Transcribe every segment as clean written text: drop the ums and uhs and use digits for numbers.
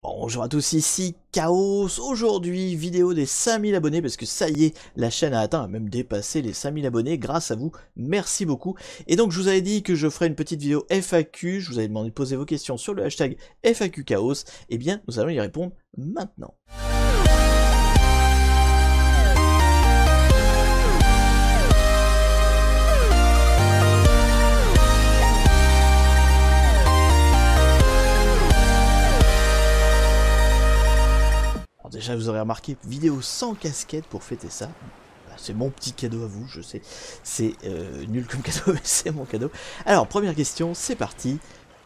Bonjour à tous, ici Chaos. Aujourd'hui, vidéo des 5000 abonnés, parce que ça y est, la chaîne a atteint, a même dépassé les 5000 abonnés, grâce à vous, merci beaucoup. Et donc je vous avais dit que je ferais une petite vidéo FAQ, je vous avais demandé de poser vos questions sur le hashtag FAQ Chaos, et bien nous allons y répondre maintenant. Déjà, vous aurez remarqué, vidéo sans casquette pour fêter ça. C'est mon petit cadeau à vous, je sais. C'est nul comme cadeau, mais c'est mon cadeau. Alors, première question, c'est parti.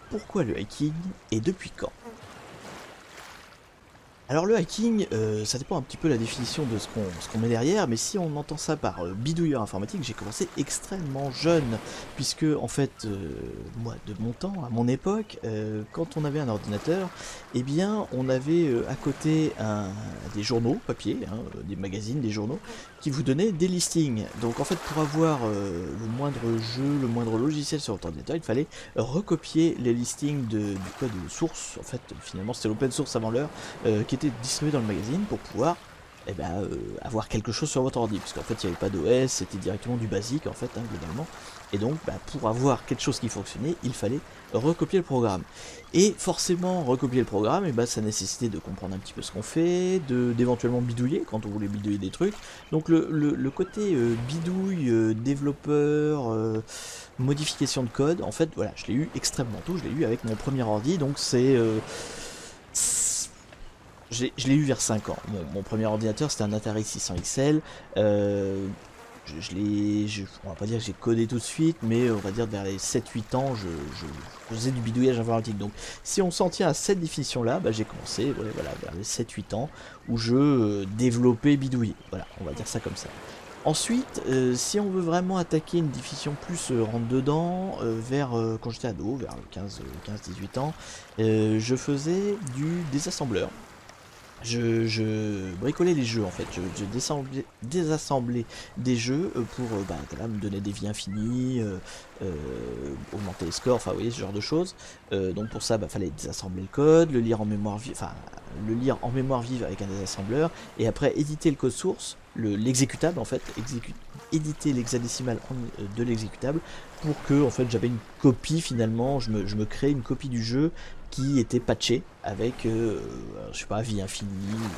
Pourquoi le hiking et depuis quand? Alors le hacking, ça dépend un petit peu de la définition de ce qu'on met derrière, mais si on entend ça par bidouilleur informatique, j'ai commencé extrêmement jeune, puisque en fait, moi de mon temps, à mon époque, quand on avait un ordinateur, eh bien on avait à côté des journaux papier, hein, des magazines, des journaux, qui vous donnaient des listings. Donc en fait pour avoir le moindre jeu, le moindre logiciel sur votre ordinateur, il fallait recopier les listings du code source, en fait finalement c'était l'open source avant l'heure, qui était distribué dans le magazine pour pouvoir avoir quelque chose sur votre ordi, parce qu'en fait il n'y avait pas d'OS, c'était directement du basique en fait, hein, globalement, et donc pour avoir quelque chose qui fonctionnait, il fallait recopier le programme. Et forcément, recopier le programme, ça nécessitait de comprendre un petit peu ce qu'on fait, d'éventuellement bidouiller, quand on voulait bidouiller des trucs. Donc le côté bidouille, développeur, modification de code, en fait, voilà, je l'ai eu extrêmement tôt, je l'ai eu avec mon premier ordi, donc c'est... je l'ai eu vers 5 ans. Mon premier ordinateur, c'était un Atari 600 XL. On va pas dire que j'ai codé tout de suite, mais on va dire vers les 7-8 ans, je faisais du bidouillage informatique. Donc si on s'en tient à cette définition-là, j'ai commencé voilà, vers les 7-8 ans, où je développais bidouiller. Voilà, on va dire ça comme ça. Ensuite, si on veut vraiment attaquer une définition plus rentre dedans, quand j'étais ado, vers 15-18 ans, je faisais du désassembleur. Je bricolais les jeux en fait, je désassemblais des jeux pour voilà, me donner des vies infinies, augmenter les scores, enfin vous voyez ce genre de choses. Donc pour ça fallait désassembler le code, le lire en mémoire vive, avec un désassembleur, et après éditer le code source, l'exécutable en fait, éditer l'hexadécimal de l'exécutable pour que en fait j'avais une copie finalement, je me crée une copie du jeu qui était patché avec, je sais pas, vie infinie,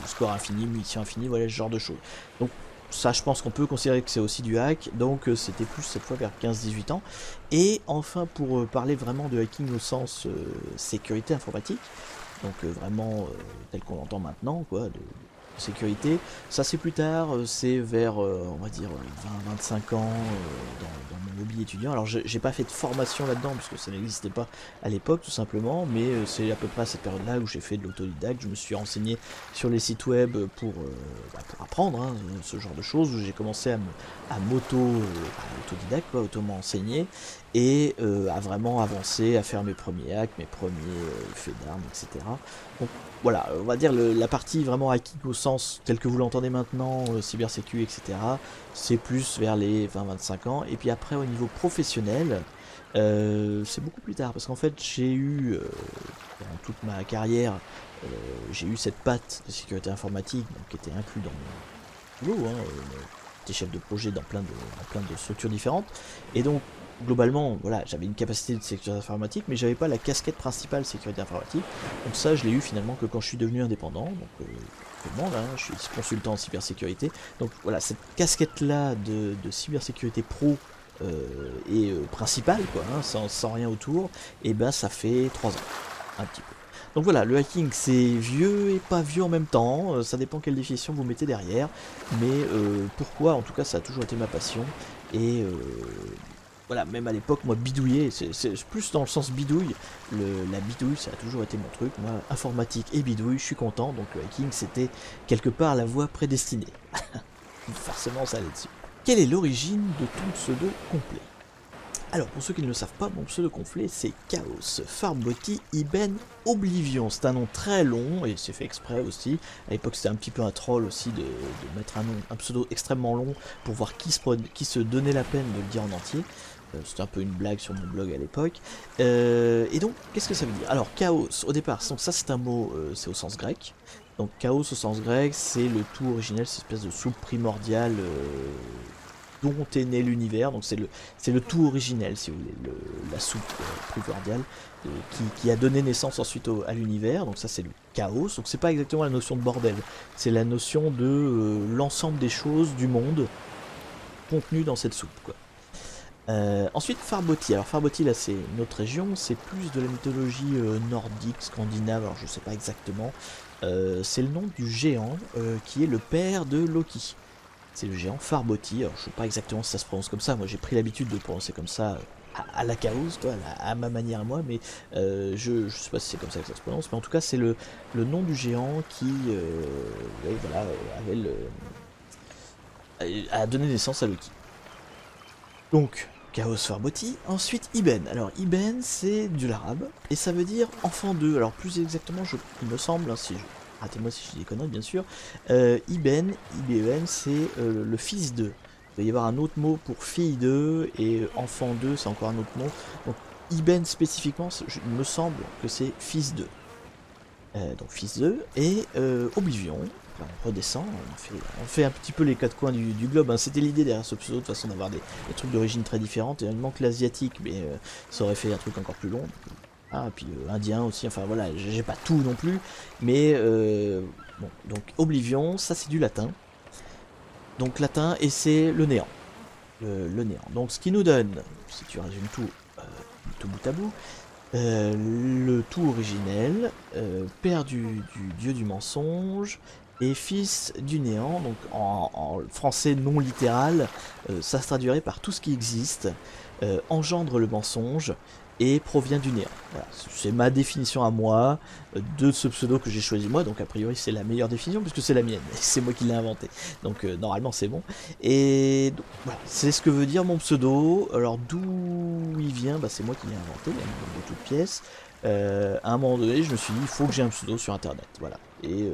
score infini, munitions infinies, voilà ce genre de choses. Donc ça je pense qu'on peut considérer que c'est aussi du hack, donc c'était plus cette fois vers 15-18 ans. Et enfin pour parler vraiment de hacking au sens sécurité informatique, donc vraiment tel qu'on l'entend maintenant, quoi, de sécurité, ça c'est plus tard, c'est vers on va dire 20-25 ans dans mon hobby étudiant. Alors j'ai pas fait de formation là-dedans parce que ça n'existait pas à l'époque tout simplement, mais c'est à peu près à cette période-là où j'ai fait de l'autodidacte, je me suis renseigné sur les sites web pour apprendre hein, ce genre de choses, où j'ai commencé à autodidacte, auto-m'enseigner, et à vraiment avancer, à faire mes premiers hacks, mes premiers faits d'armes, etc. Donc voilà, on va dire la partie vraiment hacking au sens tel que vous l'entendez maintenant, cybersécu, etc. C'est plus vers les 20-25 ans. Et puis après au niveau professionnel, c'est beaucoup plus tard, parce qu'en fait j'ai eu, dans toute ma carrière, j'ai eu cette patte de sécurité informatique donc, qui était inclus dans mon boulot, hein, j'étais chef de projet dans plein de structures différentes, et donc globalement, voilà, j'avais une capacité de sécurité informatique, mais j'avais pas la casquette principale sécurité informatique. Donc ça, je l'ai eu finalement que quand je suis devenu indépendant. Donc tout le monde, hein, je suis consultant en cybersécurité. Donc voilà, cette casquette-là de cybersécurité pro et principale, quoi, hein, sans rien autour, et ça fait 3 ans, un petit peu. Donc voilà, le hacking c'est vieux et pas vieux en même temps, ça dépend quelle définition vous mettez derrière, mais pourquoi, en tout cas ça a toujours été ma passion, et voilà, même à l'époque, moi, bidouiller, c'est plus dans le sens bidouille. La bidouille, ça a toujours été mon truc. Moi, informatique et bidouille, je suis content. Donc le hacking, c'était quelque part la voie prédestinée. Forcément, ça allait dessus. Quelle est l'origine de ton pseudo complet? Alors, pour ceux qui ne le savent pas, mon pseudo complet, c'est Chaos Farboti Ibn Oblivion. C'est un nom très long, et c'est fait exprès aussi. À l'époque, c'était un petit peu un troll aussi de mettre un pseudo extrêmement long pour voir qui se donnait la peine de le dire en entier. C'était un peu une blague sur mon blog à l'époque. Et donc, qu'est-ce que ça veut dire? Alors, chaos, au départ, donc ça c'est un mot, c'est au sens grec. Donc, chaos au sens grec, c'est le tout originel, cette espèce de soupe primordiale dont est né l'univers. Donc, c'est le tout originel, si vous voulez, la soupe primordiale qui a donné naissance ensuite à l'univers. Donc, ça c'est le chaos. Donc, c'est pas exactement la notion de bordel, c'est la notion de l'ensemble des choses du monde contenues dans cette soupe, quoi. Ensuite, Farboti. Alors Farboti, là, c'est une autre région, c'est plus de la mythologie nordique, scandinave, alors je sais pas exactement. C'est le nom du géant qui est le père de Loki. C'est le géant Farboti. Alors je sais pas exactement si ça se prononce comme ça, moi j'ai pris l'habitude de le prononcer comme ça à la chaos, quoi, à ma manière à moi, mais je sais pas si c'est comme ça que ça se prononce, mais en tout cas c'est le nom du géant qui ouais, voilà, a donné naissance à Loki. Donc, Chaos Farboti. Ensuite, Iben. Alors, Iben, c'est de l'arabe, et ça veut dire enfant d'eux. Alors, plus exactement, il me semble, hein, si je... Arrêtez-moi si je dis des conneries, bien sûr. Iben, IBEN, c'est le fils d'eux. Il va y avoir un autre mot pour fille d'eux, et enfant d'eux, c'est encore un autre mot. Donc, Iben, spécifiquement, il me semble que c'est fils d'eux. Donc, fils d'eux, et Oblivion. On redescend, on fait un petit peu les quatre coins du globe, hein. C'était l'idée derrière ce pseudo, de toute façon, d'avoir des trucs d'origine très différentes, et il manque l'asiatique, mais ça aurait fait un truc encore plus long. Ah, et puis indien aussi, enfin voilà, j'ai pas tout non plus, mais bon, donc Oblivion, ça c'est du latin. Donc latin, et c'est le néant. Le néant. Donc ce qui nous donne, si tu résumes tout bout à bout, le tout originel, père du dieu du mensonge, et fils du néant, donc en français non littéral, ça se traduirait par tout ce qui existe, engendre le mensonge, et provient du néant. Voilà, c'est ma définition à moi de ce pseudo que j'ai choisi moi, donc a priori c'est la meilleure définition puisque c'est la mienne, c'est moi qui l'ai inventé, donc normalement c'est bon. Et donc, voilà, c'est ce que veut dire mon pseudo. Alors d'où il vient, bah, c'est moi qui l'ai inventé, de toutes pièces. À un moment donné je me suis dit il faut que j'ai un pseudo sur internet, voilà. Et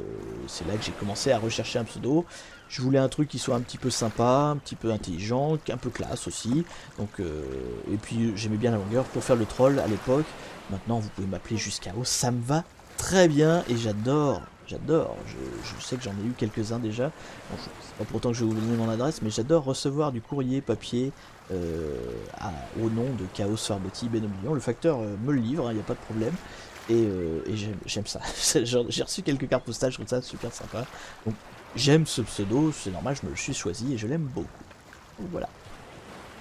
c'est là que j'ai commencé à rechercher un pseudo. Je voulais un truc qui soit un petit peu sympa, un petit peu intelligent, un peu classe aussi. Donc, et puis j'aimais bien la longueur pour faire le troll à l'époque. Maintenant vous pouvez m'appeler jusqu'à haut, ça me va très bien et j'adore. Je sais que j'en ai eu quelques-uns déjà. Bon, c'est pas pour autant que je vais vous donner mon adresse, mais j'adore recevoir du courrier papier au nom de Chaos Farboti Ben Oblivion. Le facteur me le livre, il n'y a pas de problème. Et j'aime ça. J'ai reçu quelques cartes postales, je trouve ça super sympa. Donc j'aime ce pseudo, c'est normal, je me le suis choisi et je l'aime beaucoup. Donc voilà.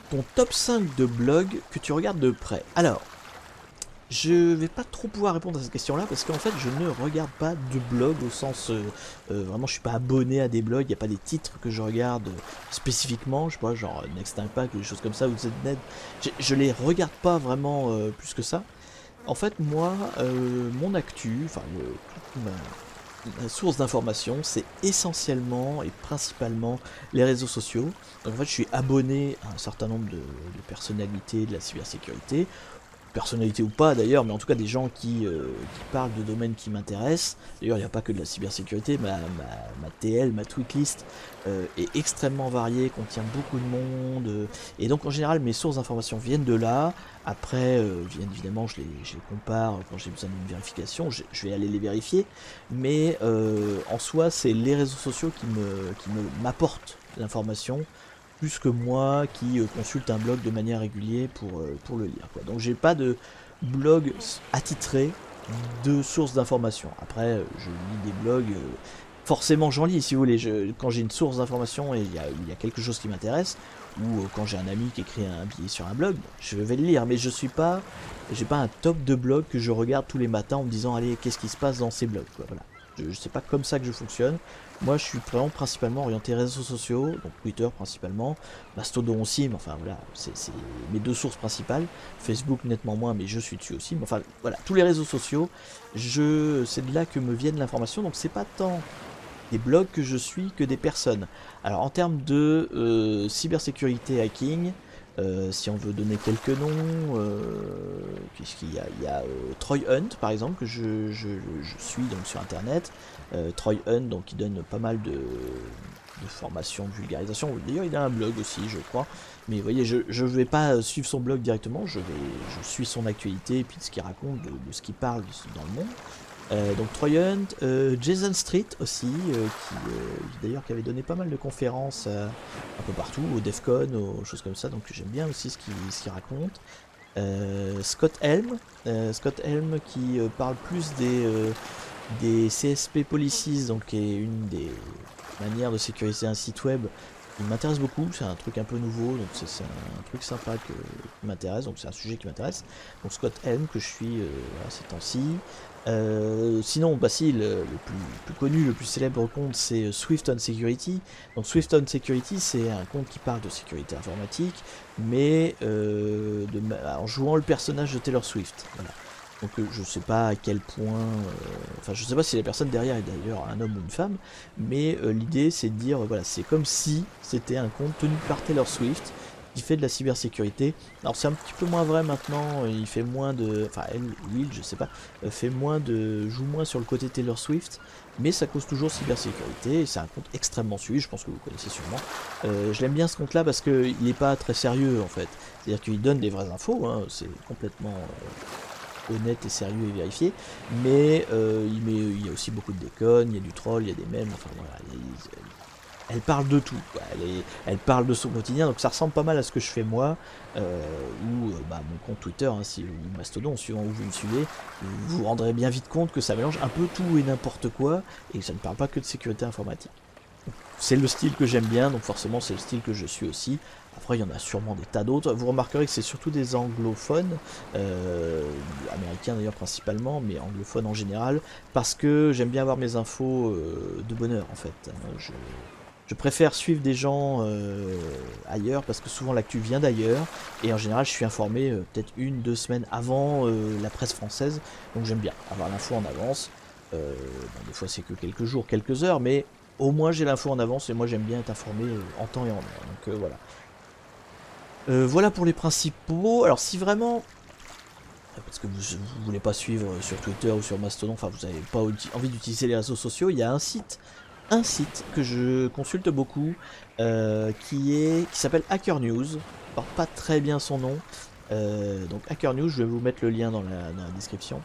Ton top 5 de blogs que tu regardes de près. Alors, je vais pas trop pouvoir répondre à cette question-là parce qu'en fait, je ne regarde pas de blog au sens vraiment, je suis pas abonné à des blogs. Il y a pas des titres que je regarde spécifiquement. Je sais pas, genre Next Impact ou des choses comme ça ou ZNet. Je les regarde pas vraiment plus que ça. En fait, moi, mon actu, enfin, ma source d'information, c'est essentiellement et principalement les réseaux sociaux. Donc en fait, je suis abonné à un certain nombre de personnalités de la cybersécurité, personnalité ou pas d'ailleurs, mais en tout cas des gens qui parlent de domaines qui m'intéressent. D'ailleurs, il n'y a pas que de la cybersécurité, ma TL, ma tweetlist est extrêmement variée, contient beaucoup de monde, et donc en général mes sources d'informations viennent de là. Après, bien évidemment, je les compare quand j'ai besoin d'une vérification, je vais aller les vérifier, mais en soi, c'est les réseaux sociaux qui m'apportent l'information, plus que moi qui consulte un blog de manière régulière pour le lire, quoi. Donc j'ai pas de blog attitré de sources d'information. Après, je lis des blogs, forcément j'en lis si vous voulez. Quand j'ai une source d'information et il y a quelque chose qui m'intéresse, ou quand j'ai un ami qui écrit un billet sur un blog, je vais le lire. Mais j'ai pas un top de blogs que je regarde tous les matins en me disant allez, qu'est-ce qui se passe dans ces blogs, quoi. Voilà. C'est pas comme ça que je fonctionne. Moi, je suis vraiment principalement orienté réseaux sociaux, donc Twitter principalement, Mastodon aussi, mais enfin voilà, c'est mes deux sources principales. Facebook nettement moins, mais je suis dessus aussi. Mais enfin voilà, tous les réseaux sociaux, c'est de là que me viennent l'information, donc c'est pas tant des blogs que je suis que des personnes. Alors en termes de cybersécurité hacking, si on veut donner quelques noms, qu'est-ce qu'il y a? Il y a Troy Hunt par exemple que je suis donc sur internet. Troy Hunt donc qui donne pas mal de formation, de vulgarisation. D'ailleurs, il a un blog aussi, je crois. Mais vous voyez, je vais pas suivre son blog directement, je suis son actualité et puis de ce qu'il raconte, de ce qu'il parle dans le monde. Donc Troy Hunt, Jason Street aussi, d'ailleurs qui avait donné pas mal de conférences un peu partout, au Defcon, aux choses comme ça, donc j'aime bien aussi ce qu'il raconte. Scott Helm qui parle plus des CSP Policies, donc qui est une des manières de sécuriser un site web. Il m'intéresse beaucoup, c'est un truc un peu nouveau, donc c'est un truc sympa qui m'intéresse, donc c'est un sujet qui m'intéresse. Donc Scott Helm que je suis ces temps-ci. Sinon, bah si, le plus connu, le plus célèbre compte, c'est Swift on Security. Donc Swift on Security, c'est un compte qui parle de sécurité informatique, mais en jouant le personnage de Taylor Swift. Voilà. Donc je sais pas à quel point, enfin je sais pas si la personne derrière est d'ailleurs un homme ou une femme, mais l'idée c'est de dire, voilà, c'est comme si c'était un compte tenu par Taylor Swift, qui fait de la cybersécurité. Alors c'est un petit peu moins vrai maintenant, il fait moins de, enfin Will, je sais pas, joue moins sur le côté Taylor Swift, mais ça cause toujours cybersécurité, et c'est un compte extrêmement suivi, je pense que vous connaissez sûrement. Je l'aime bien ce compte là parce qu'il n'est pas très sérieux en fait, c'est-à-dire qu'il donne des vraies infos, hein, c'est complètement honnête et sérieux et vérifié, mais il y a aussi beaucoup de déconnes, il y a du troll, il y a des mèmes, enfin voilà, elle parle de tout, quoi. Elle parle de son quotidien, donc ça ressemble pas mal à ce que je fais moi, ou bah, mon compte Twitter, hein, ou Mastodon, suivant où vous me suivez, vous vous rendrez bien vite compte que ça mélange un peu tout et n'importe quoi, et que ça ne parle pas que de sécurité informatique. C'est le style que j'aime bien, donc forcément c'est le style que je suis aussi. Après il y en a sûrement des tas d'autres. Vous remarquerez que c'est surtout des anglophones, américains d'ailleurs principalement, mais anglophones en général, parce que j'aime bien avoir mes infos de bonne heure en fait. Je préfère suivre des gens ailleurs, parce que souvent l'actu vient d'ailleurs, et en général je suis informé peut-être 1-2 semaines avant la presse française, donc j'aime bien avoir l'info en avance. Bon, des fois c'est que quelques jours, quelques heures, mais au moins j'ai l'info en avance et moi j'aime bien être informé en temps et en heure. Donc voilà. Voilà pour les principaux. Alors si vraiment, parce que vous ne voulez pas suivre sur Twitter ou sur Mastodon, enfin vous n'avez pas envie d'utiliser les réseaux sociaux, il y a un site que je consulte beaucoup, qui s'appelle Hacker News. Je ne porte pas très bien son nom. Donc Hacker News, je vais vous mettre le lien dans la description.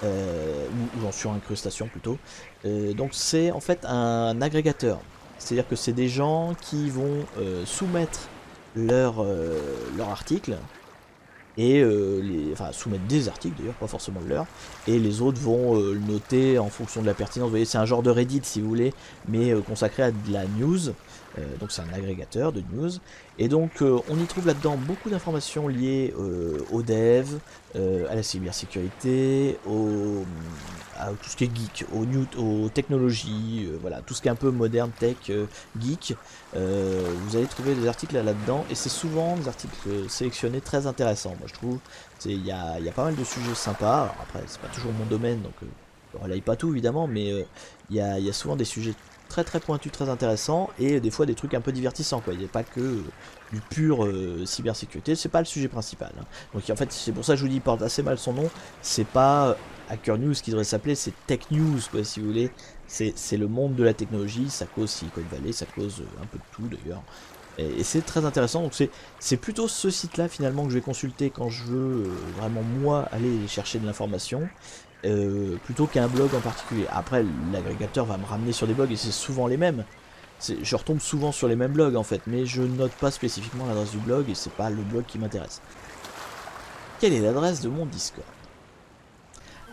Ou sur incrustation plutôt. Donc c'est en fait un agrégateur, c'est-à-dire que c'est des gens qui vont soumettre leur article, et soumettre des articles d'ailleurs, pas forcément le leur, et les autres vont le noter en fonction de la pertinence. Vous voyez, c'est un genre de Reddit si vous voulez, mais consacré à de la news. Donc c'est un agrégateur de news, et donc on y trouve là-dedans beaucoup d'informations liées au dev, à la cybersécurité, à tout ce qui est geek, aux technologies, voilà, tout ce qui est un peu moderne, tech, geek. Vous allez trouver des articles là-dedans, et c'est souvent des articles sélectionnés très intéressants, moi je trouve. Il y a pas mal de sujets sympas. Alors après c'est pas toujours mon domaine, donc je relaye pas tout évidemment, mais il y a souvent des sujets très pointu, très intéressant, et des fois des trucs un peu divertissants, quoi. Il n'y a pas que du pur cybersécurité, c'est pas le sujet principal, hein. Donc en fait c'est pour ça que je vous dis, il porte assez mal son nom. C'est pas Hacker News qui devrait s'appeler, c'est Tech News, quoi, si vous voulez. C'est le monde de la technologie, ça cause Silicon Valley, ça cause un peu de tout d'ailleurs, et c'est très intéressant. Donc c'est plutôt ce site là finalement que je vais consulter quand je veux vraiment moi aller chercher de l'information, plutôt qu'un blog en particulier. Après l'agrégateur va me ramener sur des blogs, et c'est souvent les mêmes. Je retombe souvent sur les mêmes blogs en fait, mais je note pas spécifiquement l'adresse du blog, et c'est pas le blog qui m'intéresse. Quelle est l'adresse de mon Discord?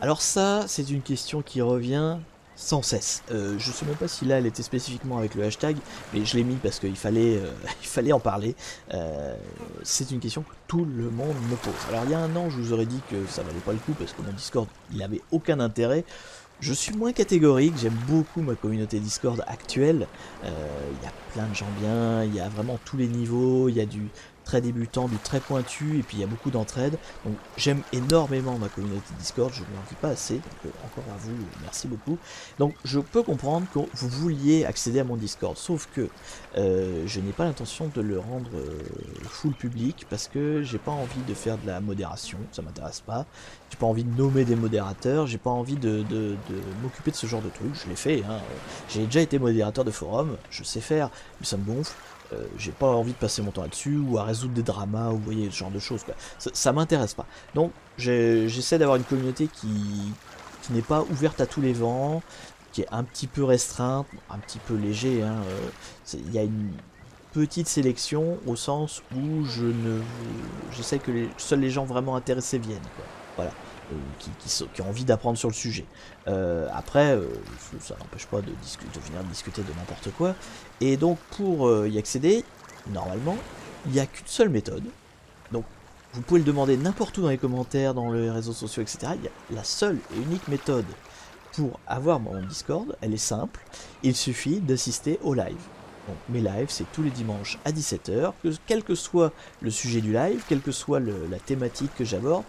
Alors ça, c'est une question qui revient sans cesse. Je sais même pas si là elle était spécifiquement avec le hashtag, mais je l'ai mis parce qu'il fallait, il fallait en parler. C'est une question que tout le monde me pose. Alors il y a un an, je vous aurais dit que ça valait pas le coup parce que mon Discord, il n'avait aucun intérêt. Je suis moins catégorique, j'aime beaucoup ma communauté Discord actuelle. Il y a plein de gens bien, il y a vraiment tous les niveaux, il y a du très débutant, du très pointu, et puis il y a beaucoup d'entraide. Donc j'aime énormément ma communauté Discord, je ne l'en dis pas assez, donc encore à vous, merci beaucoup. Donc je peux comprendre que vous vouliez accéder à mon Discord, sauf que je n'ai pas l'intention de le rendre full public, parce que j'ai pas envie de faire de la modération, ça m'intéresse pas. J'ai pas envie de nommer des modérateurs, j'ai pas envie de m'occuper de ce genre de trucs, je l'ai fait, hein. J'ai déjà été modérateur de forum, je sais faire, mais ça me gonfle. J'ai pas envie de passer mon temps là-dessus, ou à résoudre des dramas, ou vous voyez, ce genre de choses, quoi. Ça m'intéresse pas. Donc j'essaie d'avoir une communauté qui n'est pas ouverte à tous les vents, qui est un petit peu restreinte, un petit peu léger, hein. Il y a une petite sélection au sens où j'essaie que seuls les gens vraiment intéressés viennent, quoi. Voilà. Qui ont envie d'apprendre sur le sujet. Après, ça n'empêche pas de venir discuter de n'importe quoi. Et donc pour y accéder, normalement, il n'y a qu'une seule méthode. Donc vous pouvez le demander n'importe où dans les commentaires, dans les réseaux sociaux, etc. Il y a la seule et unique méthode pour avoir mon Discord, elle est simple. Il suffit d'assister au live. Donc mes lives, c'est tous les dimanches à 17 h, quel que soit le sujet du live, quelle que soit la thématique que j'aborde,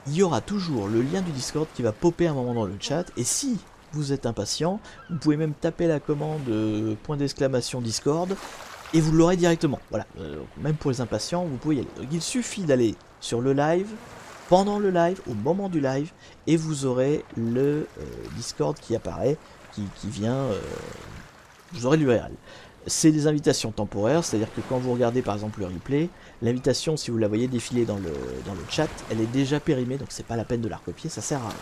il y aura toujours le lien du Discord qui va popper un moment dans le chat, et si vous êtes impatient, vous pouvez même taper la commande ! Discord, et vous l'aurez directement. Voilà, même pour les impatients, vous pouvez y aller. Donc il suffit d'aller sur le live, pendant le live, au moment du live, et vous aurez le Discord qui apparaît, qui vient, vous aurez l'URL. C'est des invitations temporaires, c'est-à-dire que quand vous regardez par exemple le replay, l'invitation, si vous la voyez défiler dans le chat, elle est déjà périmée, donc c'est pas la peine de la recopier, ça sert à rien.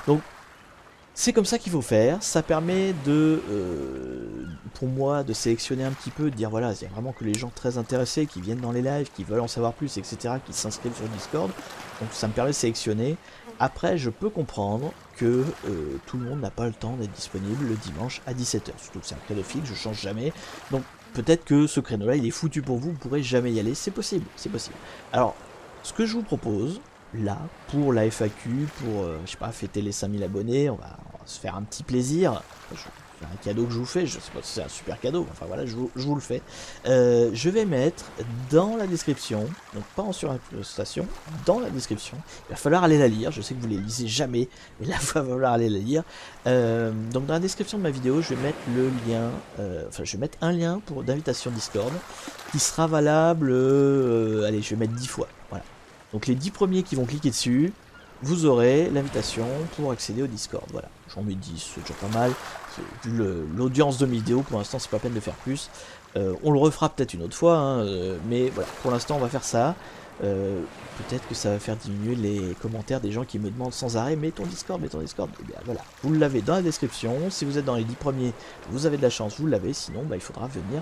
Donc c'est comme ça qu'il faut faire, ça permet de, pour moi, de sélectionner un petit peu, de dire voilà, il y a vraiment que les gens très intéressés qui viennent dans les lives, qui veulent en savoir plus, etc., qui s'inscrivent sur Discord, donc ça me permet de sélectionner. Après, je peux comprendre que tout le monde n'a pas le temps d'être disponible le dimanche à 17 h, surtout que c'est un créneau fixe, je change jamais, donc peut-être que ce créneau-là, il est foutu pour vous, vous pourrez jamais y aller, c'est possible, c'est possible. Alors, ce que je vous propose, là, pour la FAQ, pour, je sais pas, fêter les 5000 abonnés, on va se faire un petit plaisir, c'est un cadeau que je vous fais, je sais pas si c'est un super cadeau, enfin voilà, je vous le fais. Je vais mettre dans la description, donc pas en station, dans la description, il va falloir aller la lire, je sais que vous les lisez jamais, mais là il va falloir aller la lire. Donc dans la description de ma vidéo, je vais mettre le lien, je vais mettre un lien d'invitation Discord, qui sera valable, allez, je vais mettre 10 fois, voilà. Donc les 10 premiers qui vont cliquer dessus, vous aurez l'invitation pour accéder au Discord. Voilà, j'en mets 10, c'est déjà pas mal. Vu l'audience de mes vidéos, pour l'instant, c'est pas peine de faire plus. On le refera peut-être une autre fois, hein, mais voilà, pour l'instant, on va faire ça. Peut-être que ça va faire diminuer les commentaires des gens qui me demandent sans arrêt, mais ton Discord. Et bien voilà, vous l'avez dans la description. Si vous êtes dans les 10 premiers, vous avez de la chance, vous l'avez. Sinon, bah, il faudra venir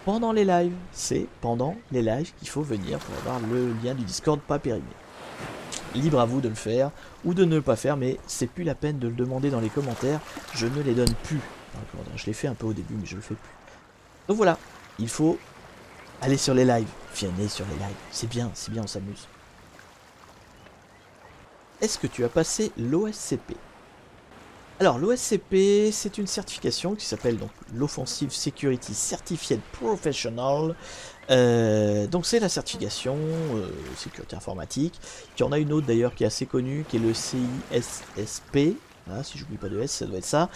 pendant les lives. C'est pendant les lives qu'il faut venir pour avoir le lien du Discord pas périmé. Libre à vous de le faire ou de ne pas faire, mais c'est plus la peine de le demander dans les commentaires, je ne les donne plus dans les commentaires. Je l'ai fait un peu au début, mais je le fais plus. Donc voilà, il faut aller sur les lives, venez sur les lives, c'est bien, on s'amuse. Est-ce que tu as passé l'OSCP? Alors l'OSCP, c'est une certification qui s'appelle donc l'Offensive Security Certified Professional. Donc c'est la certification sécurité informatique. Il y en a une autre d'ailleurs qui est assez connue, qui est le CISSP. Ah, si j'oublie pas de S, ça doit être ça.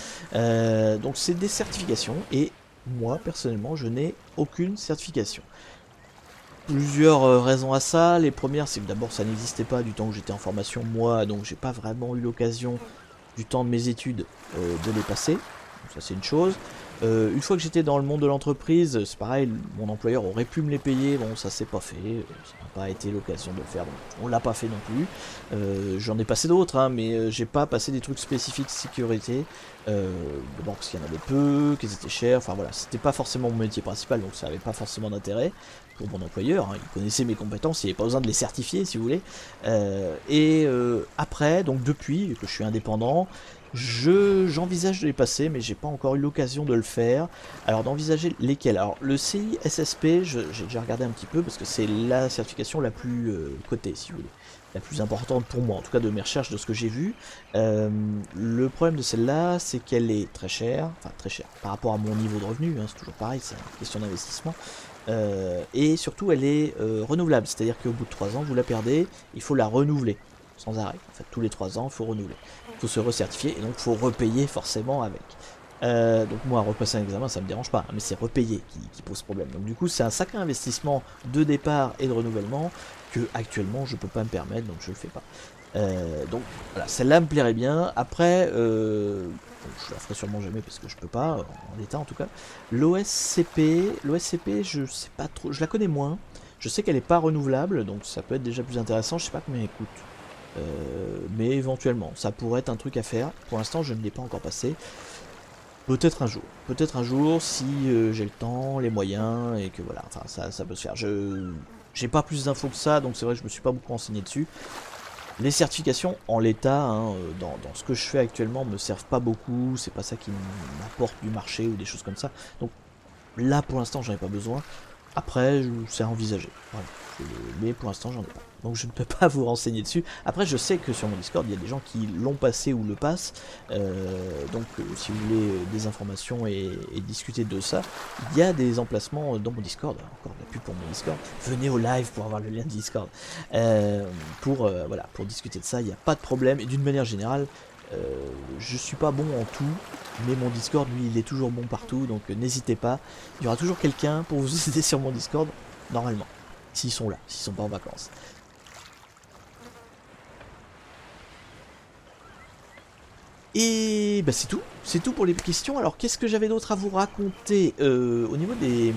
Donc c'est des certifications et moi personnellement je n'ai aucune certification. Plusieurs raisons à ça. Les premières, c'est que d'abord ça n'existait pas du temps où j'étais en formation moi, donc j'ai pas vraiment eu l'occasion du temps de mes études de les passer. Donc ça c'est une chose. Une fois que j'étais dans le monde de l'entreprise, c'est pareil, mon employeur aurait pu me les payer, bon ça s'est pas fait, ça n'a pas été l'occasion de le faire, donc on l'a pas fait non plus. J'en ai passé d'autres, hein, mais j'ai pas passé des trucs spécifiques sécurité, d'abord parce qu'il y en avait peu, qu'ils étaient chers, enfin voilà, c'était pas forcément mon métier principal, donc ça avait pas forcément d'intérêt pour mon employeur, hein, il connaissait mes compétences, il n'y avait pas besoin de les certifier si vous voulez. Après, donc depuis que je suis indépendant, j'envisage de les passer, mais j'ai pas encore eu l'occasion de le faire. Alors d'envisager lesquels. Alors le CISSP, j'ai déjà regardé un petit peu parce que c'est la certification la plus cotée, si vous voulez, la plus importante pour moi, en tout cas de mes recherches, de ce que j'ai vu. Le problème de celle-là, c'est qu'elle est très chère, enfin très chère, par rapport à mon niveau de revenu, hein, c'est toujours pareil, c'est une question d'investissement. et surtout elle est renouvelable, c'est-à-dire qu'au bout de 3 ans vous la perdez, il faut la renouveler sans arrêt. En fait tous les 3 ans il faut renouveler, il faut se recertifier et donc il faut repayer forcément avec. Donc moi repasser un examen ça me dérange pas, mais c'est repayer qui pose problème. Donc du coup c'est un sacré investissement de départ et de renouvellement que actuellement je peux pas me permettre, donc je le fais pas. Donc voilà, celle-là me plairait bien. Après, je la ferai sûrement jamais parce que je peux pas, en l'état en tout cas. L'OSCP, je sais pas trop, je la connais moins. Je sais qu'elle est pas renouvelable, donc ça peut être déjà plus intéressant. Je sais pas combien elle coûte. Mais éventuellement, ça pourrait être un truc à faire. Pour l'instant, je ne l'ai pas encore passé. Peut-être un jour, si j'ai le temps, les moyens, et que voilà, enfin ça peut se faire. J'ai pas plus d'infos que ça, donc c'est vrai que je me suis pas beaucoup renseigné dessus. Les certifications en l'état, hein, dans ce que je fais actuellement, me servent pas beaucoup, c'est pas ça qui m'apporte du marché ou des choses comme ça. Donc là pour l'instant j'en ai pas besoin. Après c'est à envisager. Voilà. Mais pour l'instant j'en ai pas. Donc je ne peux pas vous renseigner dessus. Après je sais que sur mon Discord il y a des gens qui l'ont passé ou le passent. Donc si vous voulez des informations et discuter de ça, il y a des emplacements dans mon Discord. Encore de la pub pour mon Discord. Venez au live pour avoir le lien de Discord. Voilà, pour discuter de ça, il n'y a pas de problème. Et d'une manière générale, je suis pas bon en tout, mais mon Discord lui il est toujours bon partout, donc n'hésitez pas, il y aura toujours quelqu'un pour vous aider sur mon Discord, normalement, s'ils sont là, s'ils sont pas en vacances. Et bah c'est tout pour les questions. Alors qu'est-ce que j'avais d'autre à vous raconter au niveau des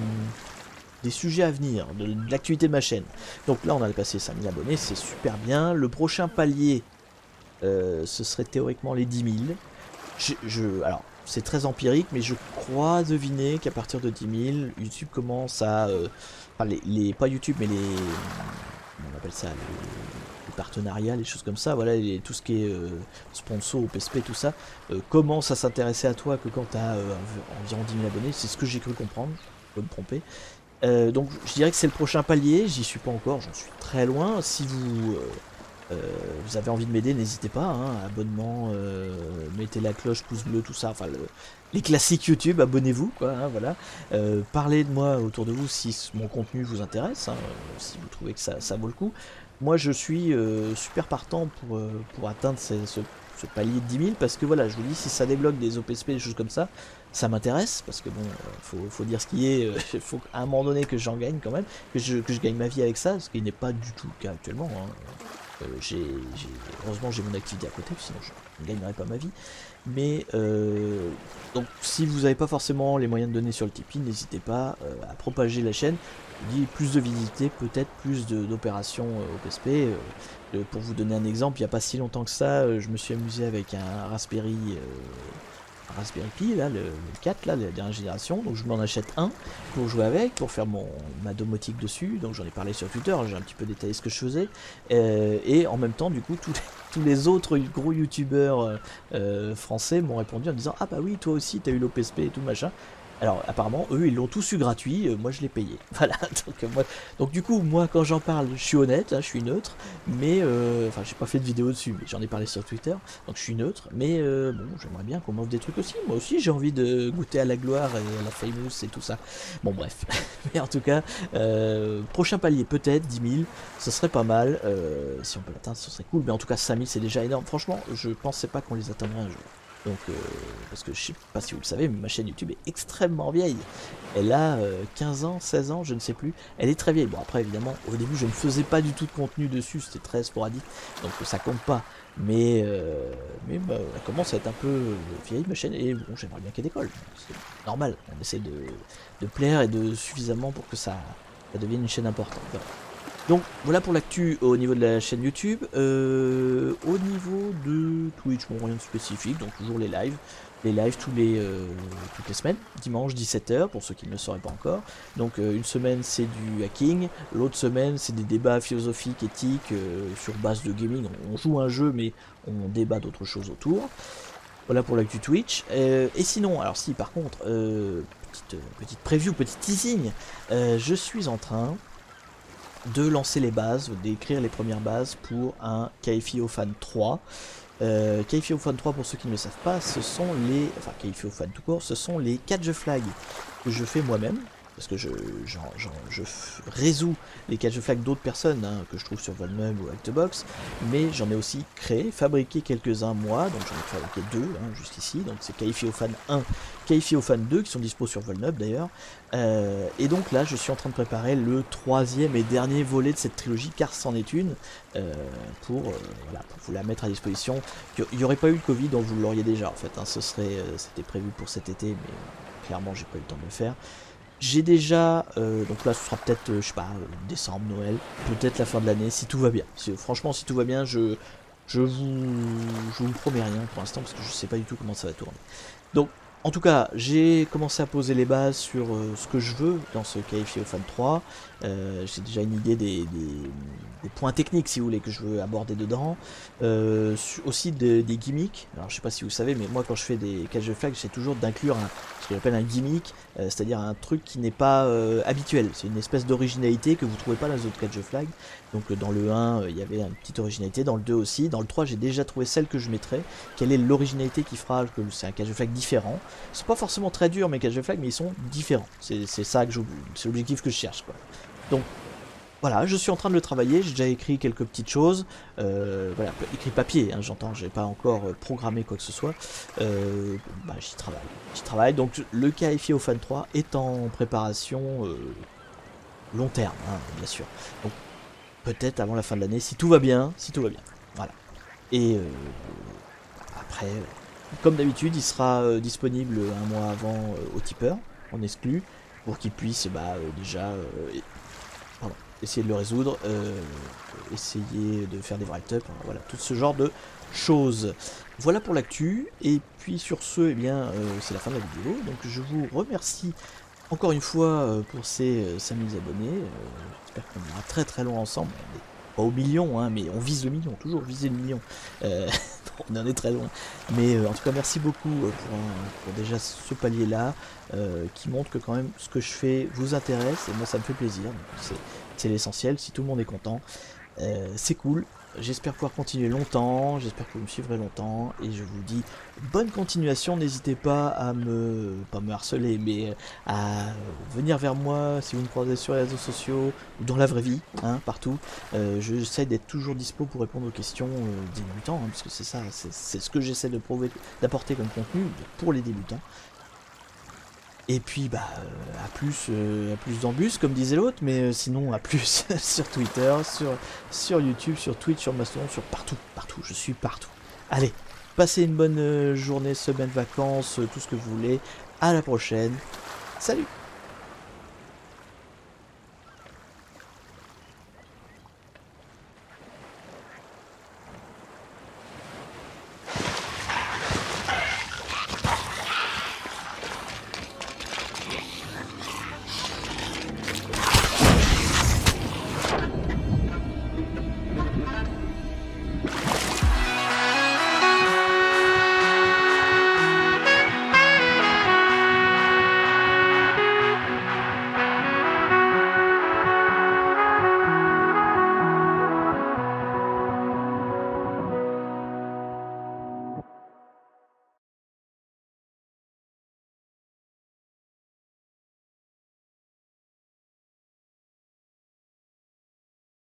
sujets à venir, de l'activité de ma chaîne. Donc là on a passé 5000 abonnés, c'est super bien. Le prochain palier, ce serait théoriquement les 10 000. Alors, c'est très empirique, mais je crois deviner qu'à partir de 10 000, YouTube commence à... enfin, pas YouTube, mais comment on appelle ça, les partenariats, les choses comme ça, voilà, tout ce qui est sponsor, PSP, tout ça, commence à s'intéresser à toi que quand tu as environ 10 000 abonnés. C'est ce que j'ai cru comprendre, je peux me tromper. Donc, je dirais que c'est le prochain palier, j'y suis pas encore, j'en suis très loin. Si vous avez envie de m'aider, n'hésitez pas, hein, abonnement, mettez la cloche, pouce bleu, tout ça, enfin les classiques YouTube, abonnez-vous, quoi, hein, voilà. Parlez de moi autour de vous si mon contenu vous intéresse, hein, si vous trouvez que ça vaut le coup. Moi je suis super partant pour atteindre ce palier de 10 000, parce que voilà, je vous dis, si ça débloque des OPSP, des choses comme ça m'intéresse, parce que bon, faut dire ce qui est, il faut à un moment donné que j'en gagne quand même, que je gagne ma vie avec ça, ce qui n'est pas du tout le cas actuellement, hein. Heureusement j'ai mon activité à côté, sinon je ne gagnerais pas ma vie. Mais donc si vous n'avez pas forcément les moyens de donner sur le Tipeee, n'hésitez pas à propager la chaîne. Je dis plus de visibilité, peut-être plus d'opérations au PSP. Pour vous donner un exemple, il n'y a pas si longtemps que ça, je me suis amusé avec un Raspberry Pi, là, le 4, là, la dernière génération, donc je m'en achète un pour jouer avec, pour faire ma domotique dessus, donc j'en ai parlé sur Twitter, j'ai un petit peu détaillé ce que je faisais, et en même temps, du coup, tous les autres gros youtubeurs français m'ont répondu en disant « Ah bah oui, toi aussi, t'as eu l'OPSP et tout, machin ». Alors apparemment, eux, ils l'ont tous eu gratuit, moi je l'ai payé. Voilà, donc du coup, moi quand j'en parle, je suis honnête, hein, je suis neutre, mais enfin j'ai pas fait de vidéo dessus, mais j'en ai parlé sur Twitter, donc je suis neutre, mais bon, j'aimerais bien qu'on m'offre des trucs aussi. Moi aussi j'ai envie de goûter à la gloire et à la famous et tout ça. Bon bref, mais en tout cas, prochain palier peut-être, 10 000, ce serait pas mal, si on peut l'atteindre ce serait cool, mais en tout cas 5 000 c'est déjà énorme, franchement, je pensais pas qu'on les atteindrait un jour. Donc, parce que je sais pas si vous le savez, mais ma chaîne YouTube est extrêmement vieille. Elle a 15 ans, 16 ans, je ne sais plus. Elle est très vieille. Bon, après, évidemment, au début, je ne faisais pas du tout de contenu dessus, c'était très sporadique, donc ça compte pas. Mais bah, elle commence à être un peu vieille, ma chaîne, et bon, j'aimerais bien qu'elle décolle. C'est normal, on essaie de plaire et de suffisamment pour que ça devienne une chaîne importante. Voilà. Donc voilà pour l'actu au niveau de la chaîne YouTube. Au niveau de Twitch, bon, rien de spécifique, donc toujours les lives. Les lives toutes les semaines, dimanche 17 h pour ceux qui ne le sauraient pas encore. Donc une semaine c'est du hacking, l'autre semaine c'est des débats philosophiques, éthiques, sur base de gaming. On joue un jeu mais on débat d'autres choses autour. Voilà pour l'actu Twitch. Et sinon, alors si par contre, petite preview, petit teasing, je suis en train de lancer les bases, d'écrire les premières bases pour un KFI Fan 3. KFI Fan 3, pour ceux qui ne le savent pas, ce sont les... Enfin, KFI Fan tout court, ce sont les catch flags que je fais moi-même. parce que résous les catch flag d'autres personnes hein, que je trouve sur Volnub ou Actbox, mais j'en ai aussi créé, fabriqué quelques-uns moi, donc j'en ai fabriqué 2 hein, jusqu'ici, donc c'est Kaifiophane 1, Kaifiophane 2 qui sont dispo sur Volnub d'ailleurs, et donc là je suis en train de préparer le 3e et dernier volet de cette trilogie, car c'en est une, pour vous la mettre à disposition. Il n'y aurait pas eu le Covid, donc vous l'auriez déjà en fait, hein, c'était prévu pour cet été, mais clairement j'ai pas eu le temps de le faire. J'ai déjà, donc là ce sera peut-être, je sais pas, décembre, Noël, peut-être la fin de l'année, si tout va bien. Franchement, si tout va bien, je vous promets rien pour l'instant, parce que je sais pas du tout comment ça va tourner. Donc, en tout cas, j'ai commencé à poser les bases sur ce que je veux dans ce Kaifiophane 3. J'ai déjà une idée des points techniques, si vous voulez, que je veux aborder dedans. Aussi des gimmicks. Alors, je sais pas si vous savez, mais moi, quand je fais des catch the flag, j'essaie toujours d'inclure ce que j'appelle un gimmick, c'est-à-dire un truc qui n'est pas habituel. C'est une espèce d'originalité que vous trouvez pas dans les autres catch the flag. Donc, dans le 1, il y avait une petite originalité, dans le 2 aussi. Dans le 3, j'ai déjà trouvé celle que je mettrais. Quelle est l'originalité qui fera que c'est un catch the flag différent. C'est pas forcément très dur mes catch the flag, mais ils sont différents. C'est ça que c'est l'objectif que je cherche, quoi. Donc voilà, je suis en train de le travailler, j'ai déjà écrit quelques petites choses, voilà, écrit papier, hein, j'entends, j'ai pas encore programmé quoi que ce soit, j'y travaille, donc le Kaifiophane 3 est en préparation long terme, hein, bien sûr, donc peut-être avant la fin de l'année, si tout va bien, voilà, et après, comme d'habitude, il sera disponible un mois avant au tipeur, en exclu, pour qu'il puisse déjà essayer de le résoudre, essayer de faire des write-up, voilà, tout ce genre de choses. Voilà pour l'actu, et puis sur ce, eh bien, c'est la fin de la vidéo, donc je vous remercie encore une fois pour ces 5000 abonnés, j'espère qu'on ira très très loin ensemble, on est pas au million, hein, mais on vise le million, toujours viser le million, on en est très loin, mais en tout cas merci beaucoup pour déjà ce palier là, qui montre que quand même ce que je fais vous intéresse, et moi ça me fait plaisir, c'est l'essentiel, si tout le monde est content, c'est cool. J'espère pouvoir continuer longtemps, j'espère que vous me suivrez longtemps, et je vous dis bonne continuation, n'hésitez pas à pas me harceler, mais à venir vers moi si vous me croisez sur les réseaux sociaux, ou dans la vraie vie, hein, partout. J'essaie d'être toujours dispo pour répondre aux questions des débutants, hein, parce que c'est ça, c'est ce que j'essaie d'apporter comme contenu pour les débutants. Et puis à plus d'embus comme disait l'autre, mais sinon à plus sur Twitter, sur YouTube, sur Twitch, sur Mastodon, sur partout, je suis partout. Allez, passez une bonne journée, semaine, vacances, tout ce que vous voulez. À la prochaine. Salut!